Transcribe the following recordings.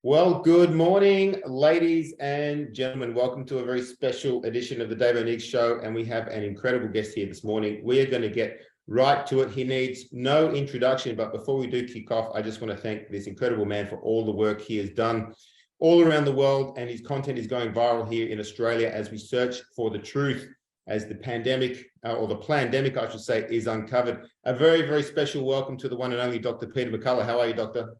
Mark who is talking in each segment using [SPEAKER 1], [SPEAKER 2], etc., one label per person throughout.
[SPEAKER 1] Well, good morning, ladies and gentlemen. Welcome to a very special edition of the Dave Oneegs Show, and we have an incredible guest here this morning. We are going to get right to it. He needs no introduction, but before we do kick off, I just want to thank this incredible man for all the work he has done all around the world, and his content is going viral here in Australia as we search for the truth as the pandemic, or the plandemic, I should say, is uncovered. A very, very special welcome to the one and only Dr. Peter McCullough. How are you, Doctor?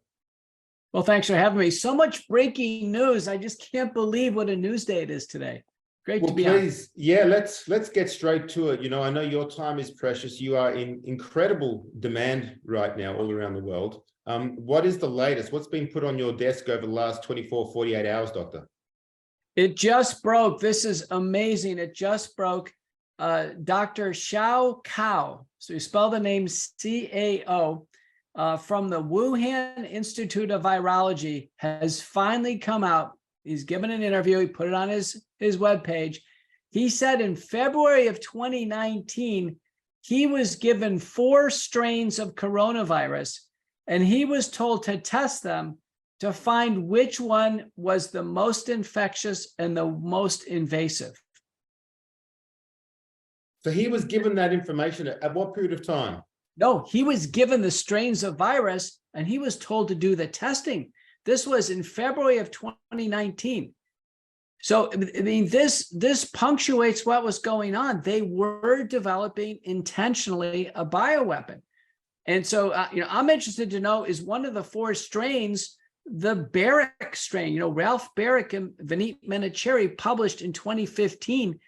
[SPEAKER 2] Well, thanks for having me. So much breaking news. I just can't believe what a news day it is today. Great to be on.
[SPEAKER 1] Yeah, let's get straight to it. You know, I know your time is precious. You are in incredible demand right now all around the world. What is the latest? What's been put on your desk over the last 24, 48 hours, Doctor?
[SPEAKER 2] It just broke. This is amazing. It just broke. Dr. Xiao Cao, so you spell the name C-A-O, from the Wuhan Institute of Virology, has finally come out. He's given an interview. He put it on his webpage. He said in February of 2019, he was given 4 strains of coronavirus, and he was told to test them to find which one was the most infectious and the most invasive.
[SPEAKER 1] So he was given that information at what period of time?
[SPEAKER 2] No, he was given the strains of virus and he was told to do the testing. This was in February of 2019. So, I mean, this punctuates what was going on. They were developing intentionally a bioweapon. And so, I'm interested to know, is one of the 4 strains the Barrick strain? Ralph Barrick and Vineet Menachery published in 2015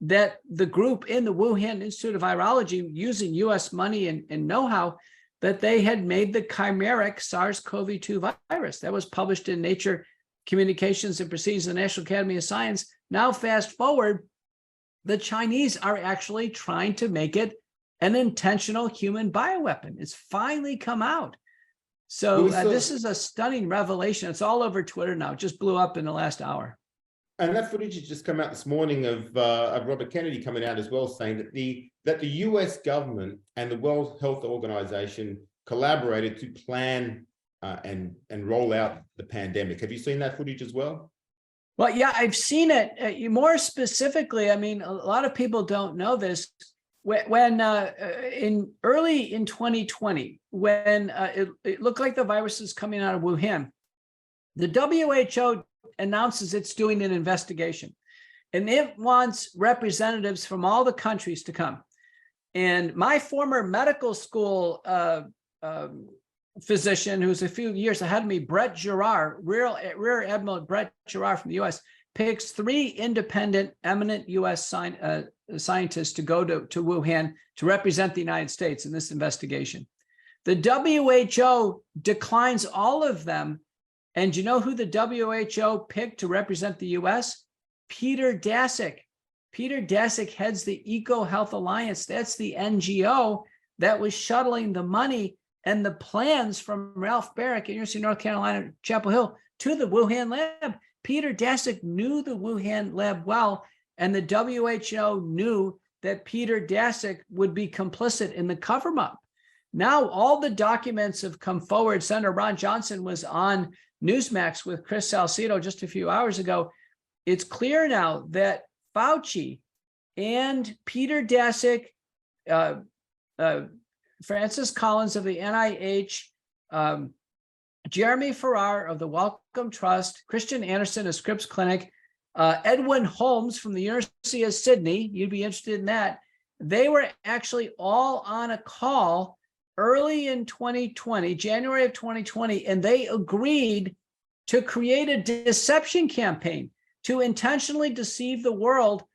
[SPEAKER 2] that the group in the Wuhan Institute of Virology, using U.S. money and know-how, that they had made the chimeric SARS-CoV-2 virus. That was published in Nature Communications and Proceedings of the National Academy of Science. Now, fast forward, the Chinese are actually trying to make it an intentional human bioweapon. It's finally come out. So this is a stunning revelation. It's all over Twitter now. It just blew up in the last hour.
[SPEAKER 1] And that footage has just come out this morning of Robert Kennedy coming out as well, saying that the U.S. government and the World Health Organization collaborated to plan and roll out the pandemic. Have you seen that footage as well?
[SPEAKER 2] Well, yeah, I've seen it. More specifically, I mean, a lot of people don't know this. When early in 2020, when it looked like the virus is coming out of Wuhan, the WHO announces it's doing an investigation, and it wants representatives from all the countries to come. And my former medical school physician, who's a few years ahead of me, Brett Giroir, Rear Admiral Brett Giroir from the U.S., picks 3 independent, eminent U.S. scientists to go to Wuhan to represent the United States in this investigation. The WHO declines all of them. And you know who the WHO picked to represent the U.S.? Peter Daszak. Peter Daszak heads the EcoHealth Alliance. That's the NGO that was shuttling the money and the plans from Ralph Barrick at University of North Carolina, Chapel Hill, to the Wuhan lab. Peter Daszak knew the Wuhan lab well, and the WHO knew that Peter Daszak would be complicit in the cover-up. Now all the documents have come forward. Senator Ron Johnson was on Newsmax with Chris Salcedo just a few hours ago. It's clear now that Fauci and Peter Daszak, Francis Collins of the NIH, Jeremy Farrar of the Wellcome Trust, Christian Anderson of Scripps Clinic, Edwin Holmes from the University of Sydney, you'd be interested in that. They were actually all on a call early in 2020, January of 2020, and they agreed to create a deception campaign to intentionally deceive the world,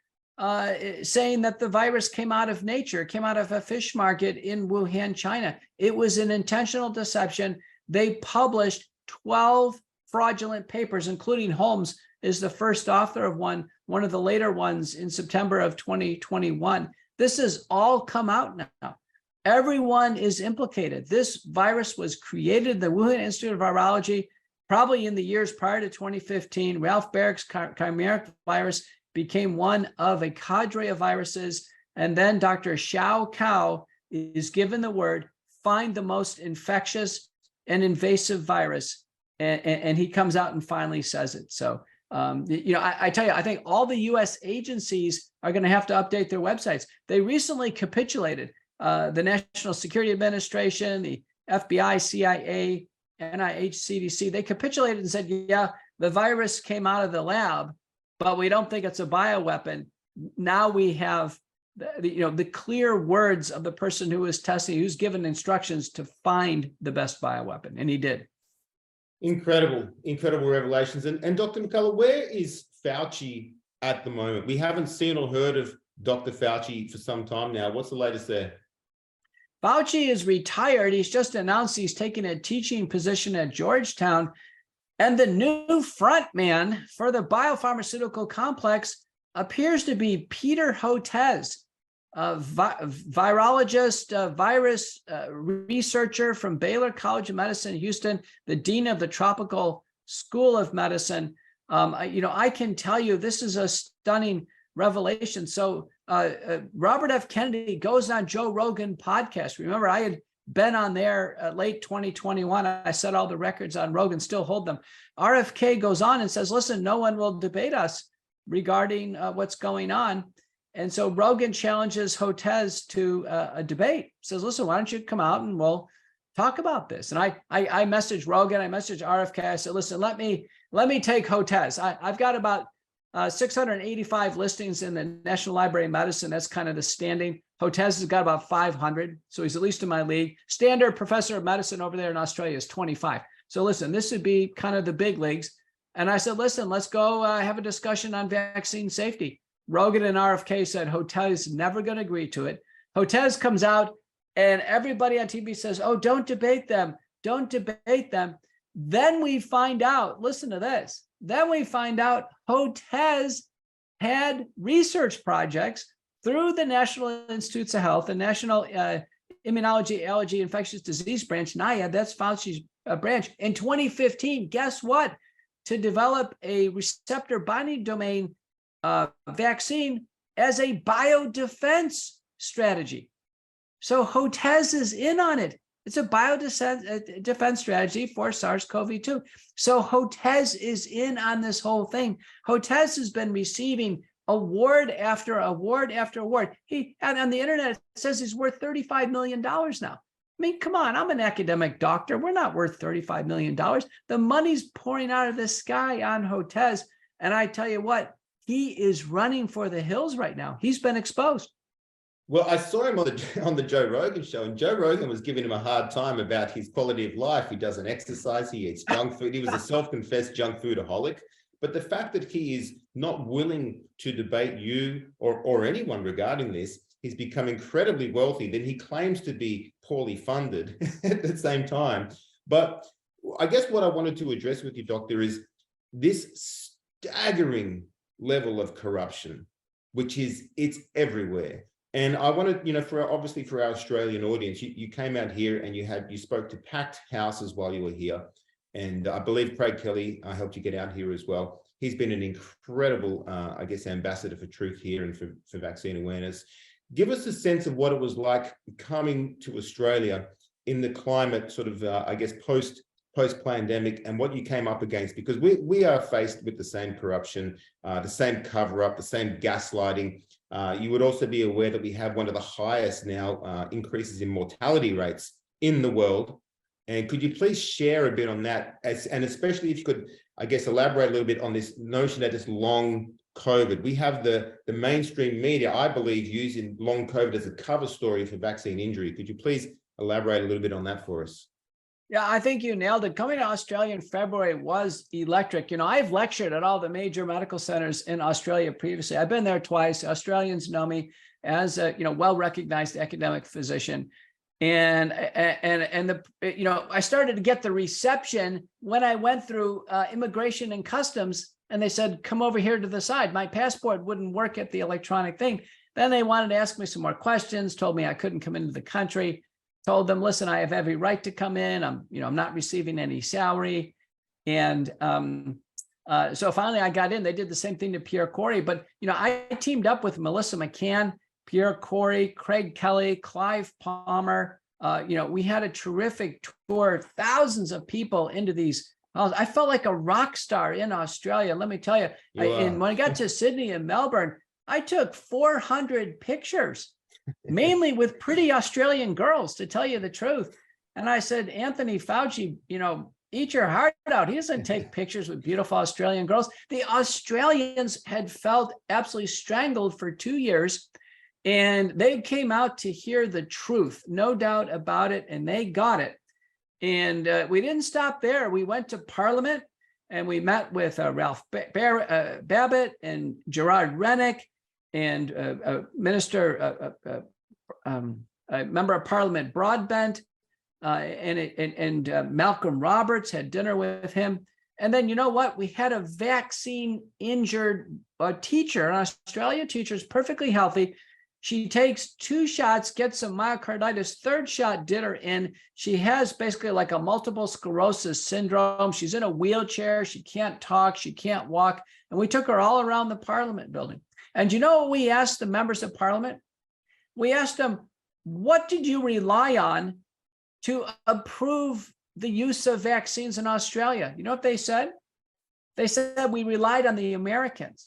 [SPEAKER 2] saying that the virus came out of nature, came out of a fish market in Wuhan, China. It was an intentional deception. They published 12 fraudulent papers, including Holmes is the first author of one of the later ones in September of 2021. This has all come out now. Everyone is implicated. This virus was created, the Wuhan Institute of Virology, probably in the years prior to 2015. Ralph Barrick's chimeric virus became one of a cadre of viruses. And then Dr. Xiao Cao is given the word, find the most infectious and invasive virus. and he comes out and finally says it. So, I tell you, I think all the U.S. agencies are going to have to update their websites. They recently capitulated. The National Security Administration, the FBI, CIA, NIH, CDC, they capitulated and said, yeah, the virus came out of the lab, but we don't think it's a bioweapon. Now we have the clear words of the person who was testing, who's given instructions to find the best bioweapon, and he did.
[SPEAKER 1] Incredible revelations. And Dr. McCullough, where is Fauci at the moment? We haven't seen or heard of Dr. Fauci for some time now. What's the latest there?
[SPEAKER 2] Fauci is retired. He's just announced he's taking a teaching position at Georgetown. And the new front man for the biopharmaceutical complex appears to be Peter Hotez, a virologist, virus researcher from Baylor College of Medicine, Houston, the dean of the Tropical School of Medicine. I can tell you this is a stunning revelation. So Robert F. Kennedy goes on Joe Rogan podcast. Remember, I had been on there late 2021. I set all the records on Rogan, still hold them. RFK goes on and says, listen, no one will debate us regarding what's going on. And so Rogan challenges Hotez to a debate, says, listen, why don't you come out and we'll talk about this? And I messaged Rogan, I messaged RFK, I said, listen, let me take Hotez. I've got about 685 listings in the National Library of Medicine. That's kind of the standing. Hotez has got about 500, so he's at least in my league. Standard professor of medicine over there in Australia is 25. So listen, this would be kind of the big leagues. And I said, listen, let's go have a discussion on vaccine safety. Rogan and RFK said Hotez is never going to agree to it. Hotez comes out and everybody on TV says, oh, don't debate them. Don't debate them. Then we find out, listen to this. Then we find out Hotez had research projects through the National Institutes of Health, the National Immunology, Allergy, Infectious Disease branch, NIAID, that's Fauci's branch. In 2015, guess what? To develop a receptor binding domain vaccine as a biodefense strategy. So Hotez is in on it. It's a biodefense strategy for SARS-CoV-2. So Hotez is in on this whole thing. Hotez has been receiving award after award after award. And on the internet, it says he's worth $35 million now. I mean, come on, I'm an academic doctor. We're not worth $35 million. The money's pouring out of the sky on Hotez. And I tell you what, he is running for the hills right now. He's been exposed.
[SPEAKER 1] Well, I saw him on the Joe Rogan show, and Joe Rogan was giving him a hard time about his quality of life. He doesn't exercise, he eats junk food. He was a self-confessed junk foodaholic. But the fact that he is not willing to debate you or anyone regarding this, he's become incredibly wealthy. Then he claims to be poorly funded at the same time. But I guess what I wanted to address with you, Doctor, is this staggering level of corruption, which is, it's everywhere. And I wanted, for our Australian audience, you came out here and you spoke to packed houses while you were here. And I believe Craig Kelly helped you get out here as well. He's been an incredible, ambassador for truth here and for vaccine awareness. Give us a sense of what it was like coming to Australia in the climate sort of, post-pandemic, and what you came up against, because we are faced with the same corruption, the same cover-up, the same gaslighting. You would also be aware that we have one of the highest now increases in mortality rates in the world. And could you please share a bit on that? And especially if you could, elaborate a little bit on this notion that it's long COVID. We have the mainstream media, I believe, using long COVID as a cover story for vaccine injury. Could you please elaborate a little bit on that for us?
[SPEAKER 2] Yeah, I think you nailed it. Coming to Australia in February was electric. I've lectured at all the major medical centers in Australia previously. I've been there twice. Australians know me as a well-recognized academic physician. And I started to get the reception when I went through immigration and customs, and they said, come over here to the side. My passport wouldn't work at the electronic thing. Then they wanted to ask me some more questions, told me I couldn't come into the country. Told them, listen, I have every right to come in. I'm not receiving any salary. And so finally I got in. They did the same thing to Pierre Corey. But, I teamed up with Melissa McCann, Pierre Corey, Craig Kelly, Clive Palmer. We had a terrific tour, thousands of people into these I felt like a rock star in Australia. Let me tell you. And when I got to Sydney and Melbourne, I took 400 pictures, mainly with pretty Australian girls, to tell you the truth. And I said, Anthony Fauci, eat your heart out. He doesn't take pictures with beautiful Australian girls. The Australians had felt absolutely strangled for 2 years, and they came out to hear the truth, no doubt about it, and they got it. And we didn't stop there. We went to Parliament and we met with Ralph Babbitt and Gerard Rennick and a member of Parliament Broadbent, and Malcolm Roberts, had dinner with him. And then, you know what? We had a vaccine injured teacher, an Australia teacher, is perfectly healthy. She takes 2 shots, gets some myocarditis, 3rd shot did her in. She has basically like a multiple sclerosis syndrome. She's in a wheelchair. She can't talk. She can't walk. And we took her all around the Parliament building. And you know what we asked the members of Parliament? We asked them, what did you rely on to approve the use of vaccines in Australia? You know what they said? They said, we relied on the Americans.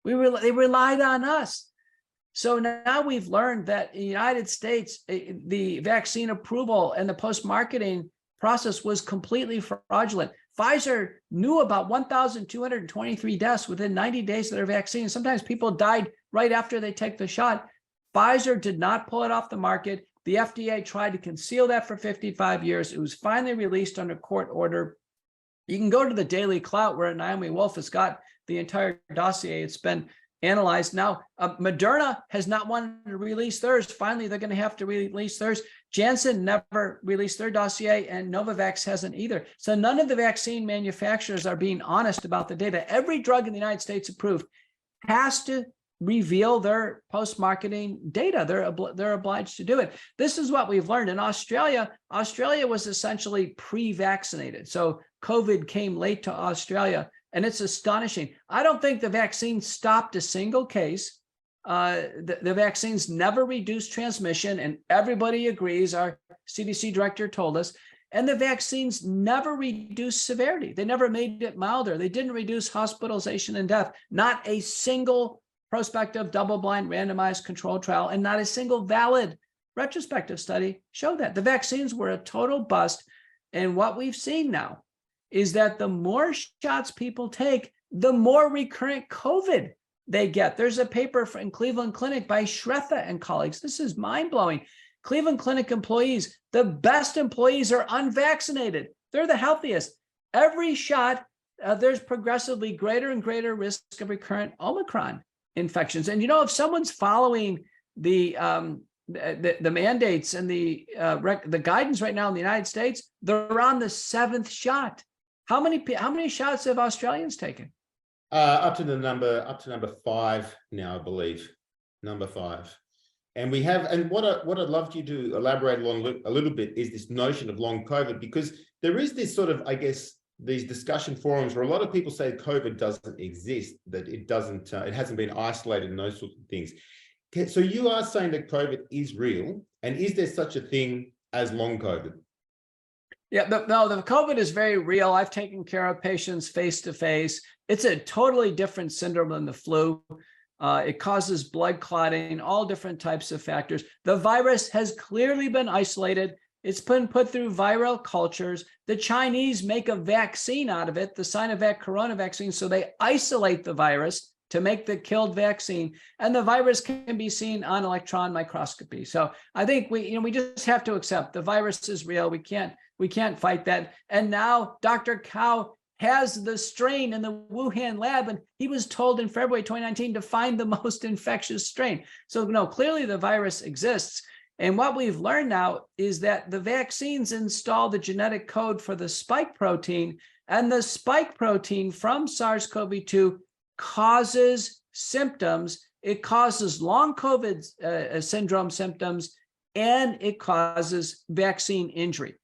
[SPEAKER 2] They relied on us. So now we've learned that in the United States, the vaccine approval and the post-marketing process was completely fraudulent. Pfizer knew about 1,223 deaths within 90 days of their vaccine. Sometimes people died right after they take the shot. Pfizer did not pull it off the market. The FDA tried to conceal that for 55 years. It was finally released under court order. You can go to the Daily Clout, where Naomi Wolf has got the entire dossier. It's been analyzed. Now, Moderna has not wanted to release theirs. Finally, they're going to have to release theirs. Janssen never released their dossier, and Novavax hasn't either. So none of the vaccine manufacturers are being honest about the data. Every drug in the United States approved has to reveal their post-marketing data. They're obliged to do it. This is what we've learned in Australia. Australia was essentially pre-vaccinated. So COVID came late to Australia. And it's astonishing. I don't think the vaccine stopped a single case. The vaccines never reduced transmission, and everybody agrees. Our CDC director told us. And the vaccines never reduced severity. They never made it milder. They didn't reduce hospitalization and death. Not a single prospective, double-blind, randomized controlled trial, and not a single valid retrospective study showed that. The vaccines were a total bust. And what we've seen now is that the more shots people take, the more recurrent COVID they get. There's a paper in Cleveland Clinic by Shretha and colleagues. This is mind-blowing. Cleveland Clinic employees, the best employees, are unvaccinated. They're the healthiest. Every shot, there's progressively greater and greater risk of recurrent Omicron infections. And if someone's following the mandates and the guidance right now in the United States, they're on the 7th shot. How many shots have Australians taken?
[SPEAKER 1] Up to number 5 now, I believe. Number 5. And we have, and what I'd love you to elaborate on a little bit is this notion of long COVID, because there is this sort of, I guess, these discussion forums where a lot of people say COVID doesn't exist, that it doesn't, it hasn't been isolated and those sorts of things. So you are saying that COVID is real, and is there such a thing as long COVID?
[SPEAKER 2] Yeah, the COVID is very real. I've taken care of patients face to face. It's a totally different syndrome than the flu. It causes blood clotting, all different types of factors. The virus has clearly been isolated. It's been put through viral cultures. The Chinese make a vaccine out of it, the Sinovac Corona vaccine, so they isolate the virus to make the killed vaccine, and the virus can be seen on electron microscopy. So I think we just have to accept the virus is real. We can't fight that. And now Dr. Cao has the strain in the Wuhan lab, and he was told in February 2019 to find the most infectious strain. So no, clearly the virus exists. And what we've learned now is that the vaccines install the genetic code for the spike protein, and the spike protein from SARS-CoV-2 causes symptoms. It causes long COVID syndrome symptoms, and it causes vaccine injury.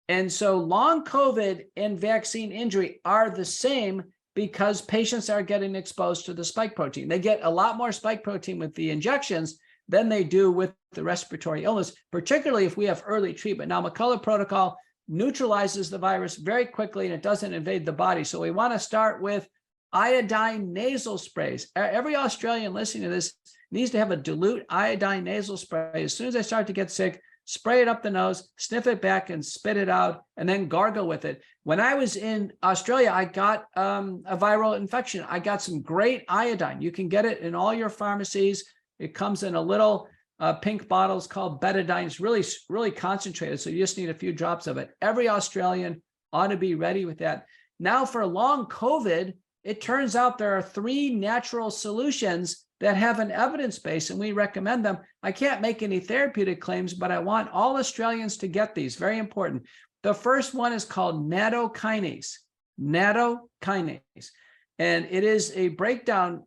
[SPEAKER 2] And so long COVID and vaccine injury are the same because patients are getting exposed to the spike protein. They get a lot more spike protein with the injections than they do with the respiratory illness, particularly if we have early treatment. Now, McCullough protocol, neutralizes the virus very quickly and it doesn't invade the body. So we want to start with iodine nasal sprays. Every Australian listening to this needs to have a dilute iodine nasal spray. As soon as they start to get sick, spray it up the nose, sniff it back and spit it out, and then gargle with it. When I was in Australia, I got a viral infection. I got some great iodine. You can get it in all your pharmacies. It comes in a little pink bottles called betadine. It's really, really concentrated. So you just need a few drops of it. Every Australian ought to be ready with that. Now for long COVID, it turns out there are 3 natural solutions that have an evidence base, and we recommend them. I can't make any therapeutic claims, but I want all Australians to get these. Very important. The first one is called nattokinase. Nattokinase. And it is a breakdown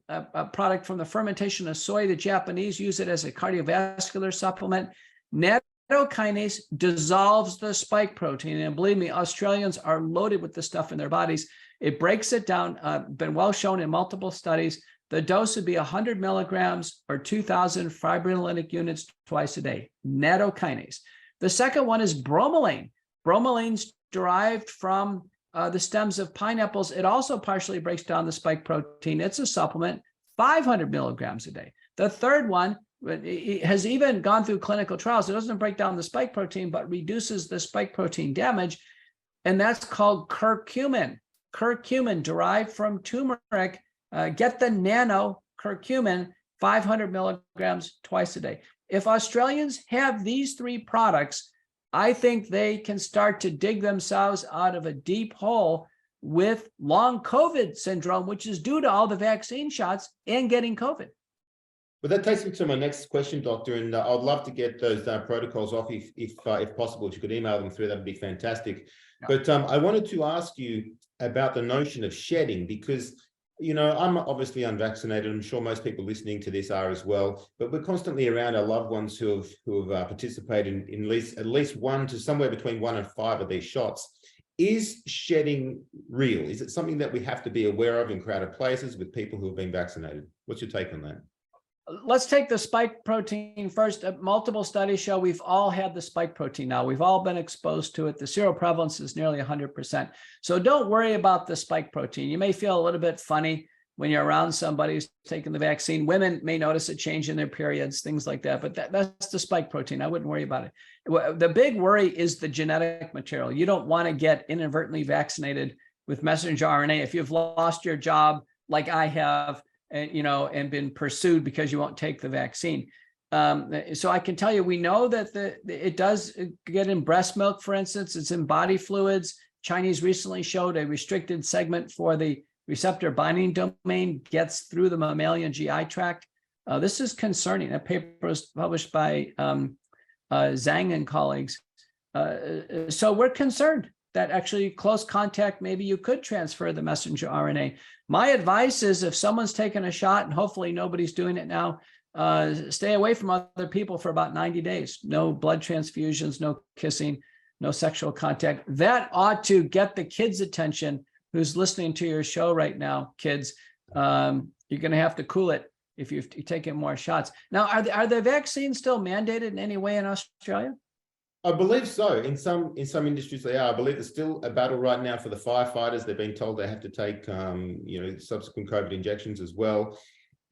[SPEAKER 2] product from the fermentation of soy. The Japanese use it as a cardiovascular supplement. Nattokinase dissolves the spike protein. And believe me, Australians are loaded with this stuff in their bodies. It breaks it down, been well shown in multiple studies. The dose would be 100 milligrams or 2,000 fibrinolytic units twice a day. Nattokinase. The second one is bromelain. Bromelain's derived from the stems of pineapples. It also partially breaks down the spike protein. It's a supplement, 500 milligrams a day. The third one has even gone through clinical trials. It doesn't break down the spike protein, but reduces the spike protein damage. And that's called curcumin. Curcumin derived from turmeric. Get the nano curcumin, 500 milligrams twice a day. If Australians have these 3 products, I think they can start to dig themselves out of a deep hole with long COVID syndrome, which is due to all the vaccine shots and getting COVID.
[SPEAKER 1] But that takes me to my next question, Doctor, and I'd love to get those protocols off if possible. If you could email them through, that'd be fantastic. Yeah. But I wanted to ask you about the notion of shedding, because I'm obviously unvaccinated. I'm sure most people listening to this are as well, but we're constantly around our loved ones who have participated in at least 1 to somewhere between 1 and 5 of these shots. Is shedding real? Is it something that we have to be aware of in crowded places with people who have been vaccinated? What's your take on that?
[SPEAKER 2] Let's take the spike protein first. Multiple studies show we've all had the spike protein now. We've all been exposed to it. The seroprevalence is nearly 100%. So don't worry about the spike protein. You may feel a little bit funny when you're around somebody who's taking the vaccine. Women may notice a change in their periods, things like that, but that's the spike protein. I wouldn't worry about it. The big worry is the genetic material. You don't want to get inadvertently vaccinated with messenger RNA. If you've lost your job, like I have, and been pursued because you won't take the vaccine. So I can tell you, we know that it does get in breast milk, for instance. It's in body fluids. Chinese recently showed a restricted segment for the receptor binding domain gets through the mammalian GI tract. This is concerning. A paper was published by Zhang and colleagues. So we're concerned that actually close contact, maybe you could transfer the messenger RNA. My advice is if someone's taken a shot, and hopefully nobody's doing it now, stay away from other people for about 90 days. No blood transfusions, no kissing, no sexual contact. That ought to get the kids' attention who's listening to your show right now, kids. You're going to have to cool it if you're taking more shots. Now, are the vaccines still mandated in any way in Australia?
[SPEAKER 1] I believe so. In some industries they are. I believe there's still a battle right now for the firefighters. They've been told they have to take, subsequent COVID injections as well.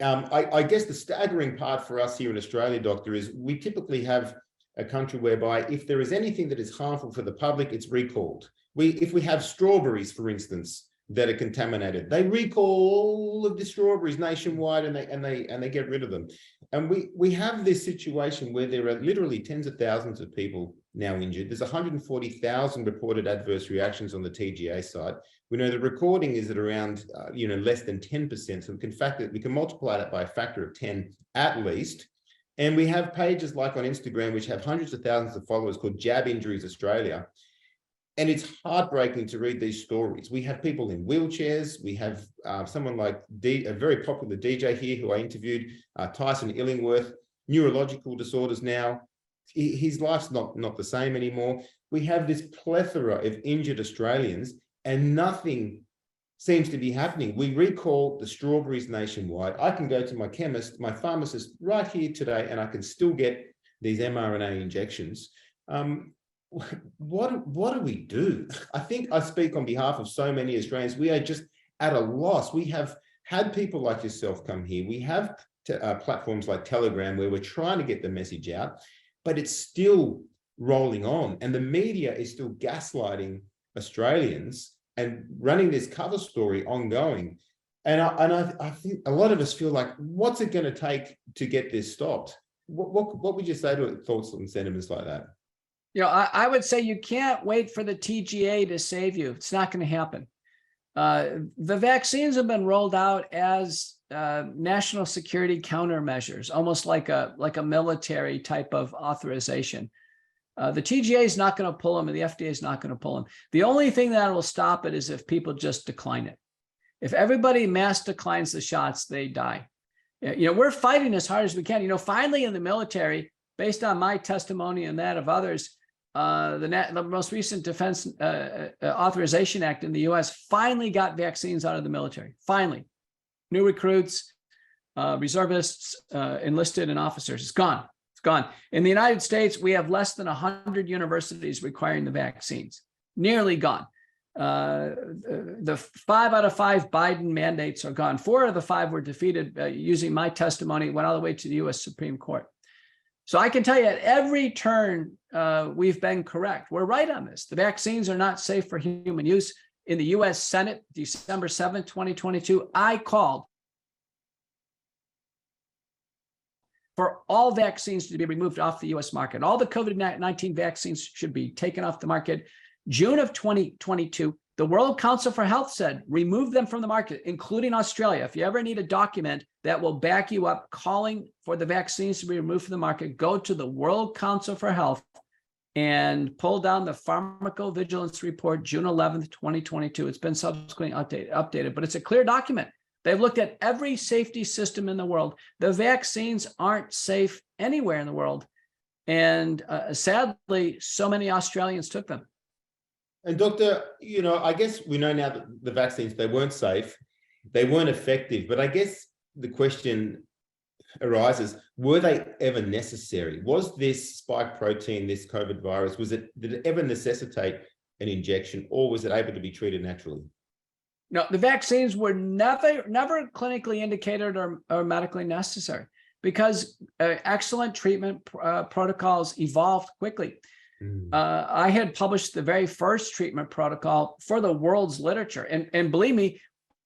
[SPEAKER 1] I guess the staggering part for us here in Australia, Doctor, is we typically have a country whereby if there is anything that is harmful for the public, it's recalled. If we have strawberries, for instance, that are contaminated, they recall all of the strawberries nationwide and they get rid of them. And we have this situation where there are literally tens of thousands of people now injured. There's 140,000 reported adverse reactions on the TGA side. We know the recording is at around less than 10%. So we can multiply that by a factor of 10 at least. And we have pages like on Instagram, which have hundreds of thousands of followers, called Jab Injuries Australia. And it's heartbreaking to read these stories. We have people in wheelchairs. We have someone like a very popular DJ here who I interviewed, Tyson Illingworth, neurological disorders now. His life's not the same anymore. We have this plethora of injured Australians and nothing seems to be happening. We recall the strawberries nationwide. I can go to my chemist, my pharmacist right here today, and I can still get these mRNA injections. what do we do? I think I speak on behalf of so many Australians. We are just at a loss. We have had people like yourself come here. We have platforms like Telegram where we're trying to get the message out, but it's still rolling on. And the media is still gaslighting Australians and running this cover story ongoing. And I think a lot of us feel like, what's it going to take to get this stopped? What would you say to thoughts and sentiments like that?
[SPEAKER 2] I would say you can't wait for the TGA to save you. It's not going to happen. The vaccines have been rolled out as national security countermeasures, almost like a military type of authorization. The TGA is not going to pull them, and the FDA is not going to pull them. The only thing that will stop it is if people just decline it. If everybody mass declines the shots, they die. We're fighting as hard as we can. Finally in the military, based on my testimony and that of others, the most recent Defense Authorization Act in the U.S. finally got vaccines out of the military. Finally, new recruits, reservists, enlisted, and officers. It's gone. It's gone. In the United States, we have less than 100 universities requiring the vaccines. Nearly gone. The 5 out of 5 Biden mandates are gone. 4 of the 5 were defeated using my testimony, went all the way to the U.S. Supreme Court. So I can tell you at every turn, we've been correct. We're right on this. The vaccines are not safe for human use. In the U.S. Senate, December 7th, 2022, I called for all vaccines to be removed off the U.S. market. All the COVID-19 vaccines should be taken off the market. June of 2022, the World Council for Health said, remove them from the market, including Australia. If you ever need a document that will back you up calling for the vaccines to be removed from the market, go to the World Council for Health and pull down the pharmacovigilance report, June 11th, 2022. It's been subsequently updated, but it's a clear document. They've looked at every safety system in the world. The vaccines aren't safe anywhere in the world. And sadly, so many Australians took them.
[SPEAKER 1] And doctor, I guess we know now that the vaccines, they weren't safe, they weren't effective, but I guess the question arises, were they ever necessary? Was this spike protein, this COVID virus, did it ever necessitate an injection, or was it able to be treated naturally?
[SPEAKER 2] No, the vaccines were never clinically indicated or medically necessary because excellent treatment protocols evolved quickly. I had published the very first treatment protocol for the world's literature. And believe me,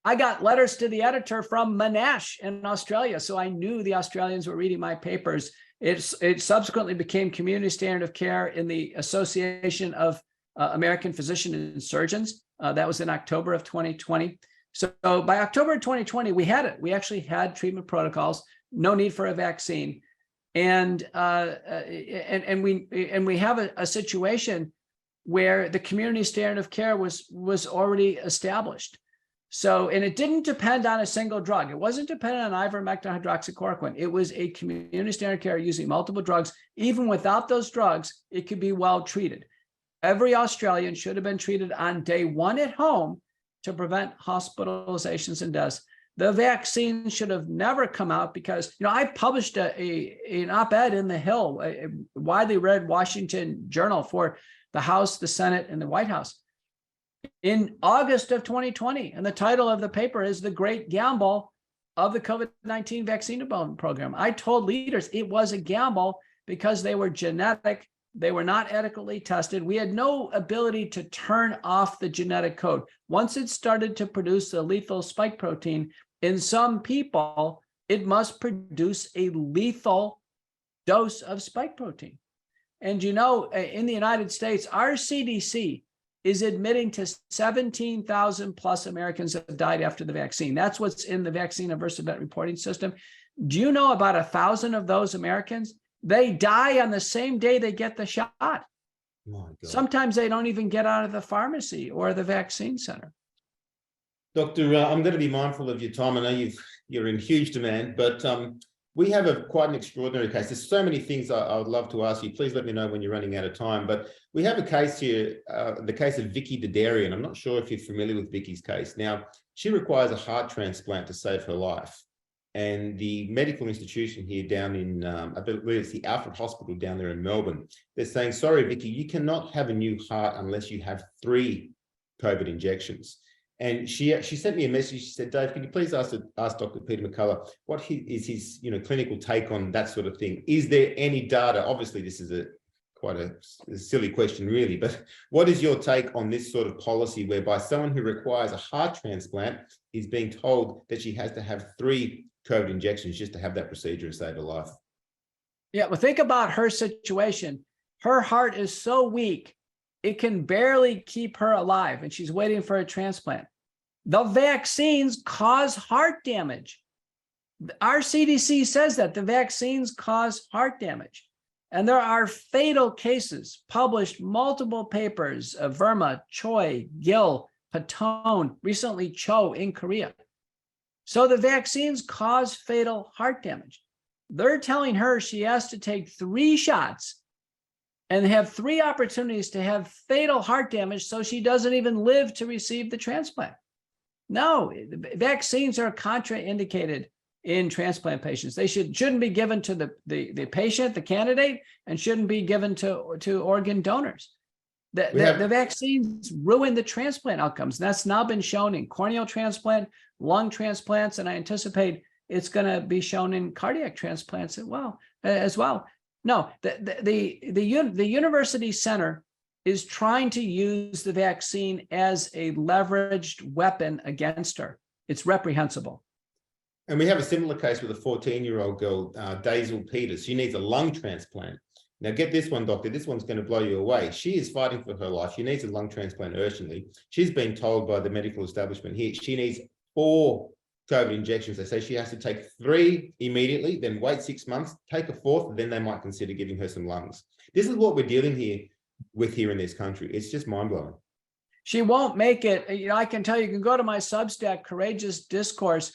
[SPEAKER 2] I got letters to the editor from Monash in Australia. So I knew the Australians were reading my papers. It subsequently became community standard of care in the Association of American Physicians and Surgeons. That was in October of 2020. So by October of 2020, we had it. We actually had treatment protocols, no need for a vaccine. And we have a situation where the community standard of care was already established. So, and it didn't depend on a single drug. It wasn't dependent on ivermectin hydroxychloroquine. It was a community standard of care using multiple drugs. Even without those drugs, it could be well treated. Every Australian should have been treated on day 1 at home to prevent hospitalizations and deaths. The vaccine should have never come out because, I published an op-ed in The Hill, a widely read Washington journal for the House, the Senate, and the White House in August of 2020. And the title of the paper is The Great Gamble of the COVID-19 Vaccine Development Program. I told leaders it was a gamble because they were genetic. They were not adequately tested. We had no ability to turn off the genetic code. Once it started to produce the lethal spike protein, in some people, it must produce a lethal dose of spike protein. And in the United States, our CDC is admitting to 17,000 plus Americans have died after the vaccine. That's what's in the vaccine adverse event reporting system. Do you know about 1,000 of those Americans? They die on the same day they get the shot. Oh my God. Sometimes they don't even get out of the pharmacy or the vaccine center.
[SPEAKER 1] Doctor, I'm going to be mindful of your time. I know you're in huge demand, but we have quite an extraordinary case. There's so many things I would love to ask you. Please let me know when you're running out of time. But we have a case here, the case of Vicky Dadarian. I'm not sure if you're familiar with Vicky's case. Now, she requires a heart transplant to save her life. And the medical institution here down in, I believe it's the Alfred Hospital down there in Melbourne, they're saying, sorry, Vicky, you cannot have a new heart unless you have 3 COVID injections. And she sent me a message. She said, Dave, can you please ask Dr. Peter McCullough what is his clinical take on that sort of thing? Is there any data? Obviously, this is quite a silly question, really, but what is your take on this sort of policy whereby someone who requires a heart transplant is being told that she has to have 3 COVID injections just to have that procedure and save her life?
[SPEAKER 2] Yeah, well, think about her situation. Her heart is so weak, it can barely keep her alive, and she's waiting for a transplant. The vaccines cause heart damage. Our CDC says that the vaccines cause heart damage. And there are fatal cases, published multiple papers of Verma, Choi, Gill, Patone, recently Cho in Korea. So the vaccines cause fatal heart damage. They're telling her she has to take 3 shots and have 3 opportunities to have fatal heart damage so she doesn't even live to receive the transplant. No, vaccines are contraindicated in transplant patients. They shouldn't be given to the patient, the candidate, and shouldn't be given to organ donors. The vaccines ruin the transplant outcomes. That's now been shown in corneal transplant, lung transplants, and I anticipate it's going to be shown in cardiac transplants as well. No, the university center is trying to use the vaccine as a leveraged weapon against her. It's reprehensible.
[SPEAKER 1] And we have a similar case with a 14-year-old girl, Daisy Peters. She needs a lung transplant. Now, get this one, doctor. This one's going to blow you away. She is fighting for her life. She needs a lung transplant urgently. She's been told by the medical establishment here she needs 4 COVID injections. They say she has to take 3 immediately, then wait 6 months, take a 4th, then they might consider giving her some lungs. This is what we're dealing with here in this country. It's just mind-blowing.
[SPEAKER 2] She won't make it. I can tell you can go to my Substack, Courageous Discourse,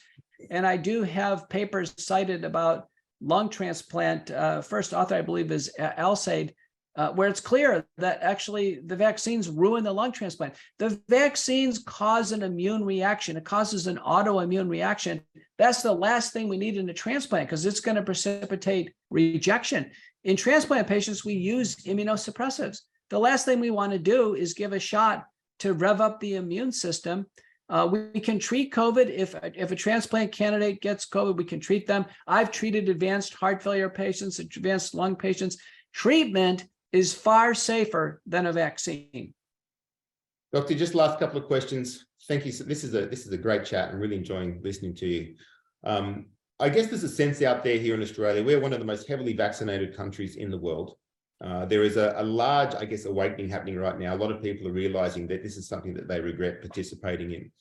[SPEAKER 2] and I do have papers cited about lung transplant. First author, I believe, is Alsaid, where it's clear that actually the vaccines ruin the lung transplant. The vaccines cause an immune reaction. It causes an autoimmune reaction. That's the last thing we need in a transplant because it's going to precipitate rejection. In transplant patients, we use immunosuppressives. The last thing we want to do is give a shot to rev up the immune system. We can treat COVID. If a transplant candidate gets COVID, we can treat them. I've treated advanced heart failure patients, advanced lung patients. Treatment is far safer than a vaccine.
[SPEAKER 1] Doctor, just last couple of questions. Thank you. This is a great chat. I'm really enjoying listening to you. I guess there's a sense out there here in Australia. We're one of the most heavily vaccinated countries in the world. There is a large, I guess, awakening happening right now. A lot of people are realizing that this is something that they regret participating in.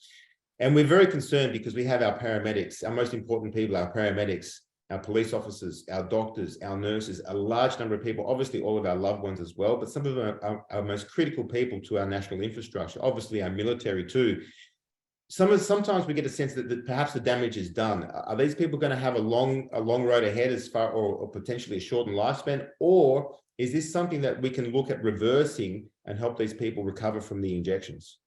[SPEAKER 1] And we're very concerned because we have our paramedics, our most important people, our paramedics, our police officers, our doctors, our nurses, a large number of people, obviously all of our loved ones as well, but some of them are our most critical people to our national infrastructure, obviously our military too. Sometimes we get a sense that perhaps the damage is done. Are these people going to have a long road ahead as far, or potentially a shortened lifespan? Or is this something that we can look at reversing and help these people recover from the injections?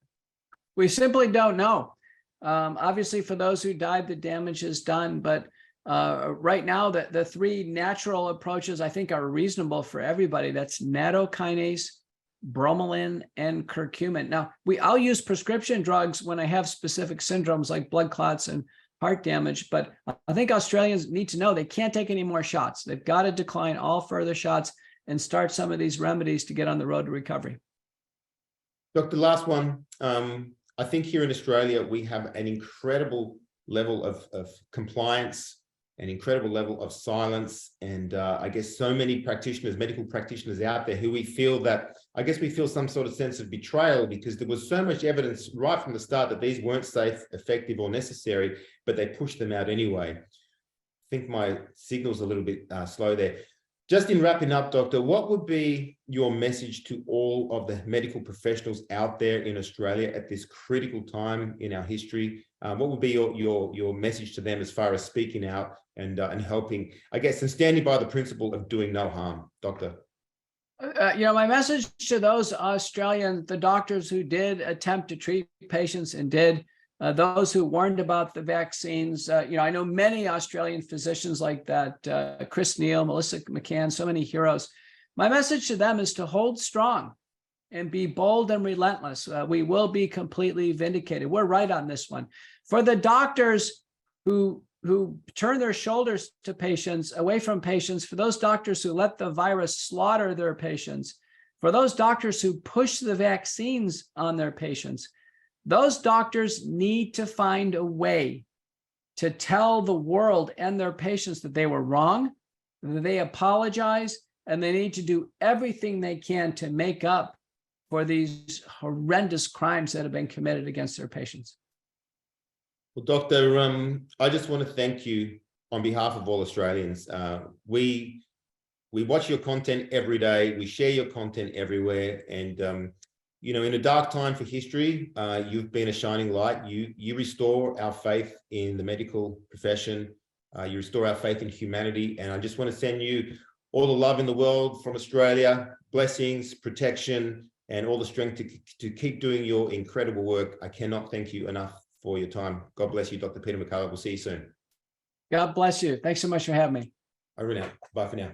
[SPEAKER 2] We simply don't know. Obviously, for those who died, the damage is done. But right now, the 3 natural approaches I think are reasonable for everybody. That's nattokinase, bromelain, and curcumin. Now, I'll use prescription drugs when I have specific syndromes like blood clots and heart damage, but I think Australians need to know they can't take any more shots. They've got to decline all further shots and start some of these remedies to get on the road to recovery.
[SPEAKER 1] Doctor, last one. I think here in Australia, we have an incredible level of compliance, an incredible level of silence. And I guess so many practitioners, medical practitioners out there who we feel some sort of sense of betrayal because there was so much evidence right from the start that these weren't safe, effective, or necessary, but they pushed them out anyway. I think my signal's a little bit slow there. Just in wrapping up, Doctor, what would be your message to all of the medical professionals out there in Australia at this critical time in our history? What would be your message to them as far as speaking out and helping, I guess, and standing by the principle of doing no harm, Doctor?
[SPEAKER 2] My message to those Australian, the doctors who did attempt to treat patients and did those who warned about the vaccines. I know many Australian physicians like that, Chris Neal, Melissa McCann, so many heroes. My message to them is to hold strong and be bold and relentless. We will be completely vindicated. We're right on this one. For the doctors who turn their shoulders to patients, away from patients, for those doctors who let the virus slaughter their patients, for those doctors who push the vaccines on their patients, those doctors need to find a way to tell the world and their patients that they were wrong, that they apologize, and they need to do everything they can to make up for these horrendous crimes that have been committed against their patients.
[SPEAKER 1] Well, Doctor, I just want to thank you on behalf of all Australians. We watch your content every day. We share your content everywhere. And, in a dark time for history, you've been a shining light. You restore our faith in the medical profession. You restore our faith in humanity. And I just want to send you all the love in the world from Australia, blessings, protection, and all the strength to keep doing your incredible work. I cannot thank you enough for your time. God bless you, Dr. Peter McCullough. We'll see you soon.
[SPEAKER 2] God bless you. Thanks so much for having me.
[SPEAKER 1] Over now. Bye for now.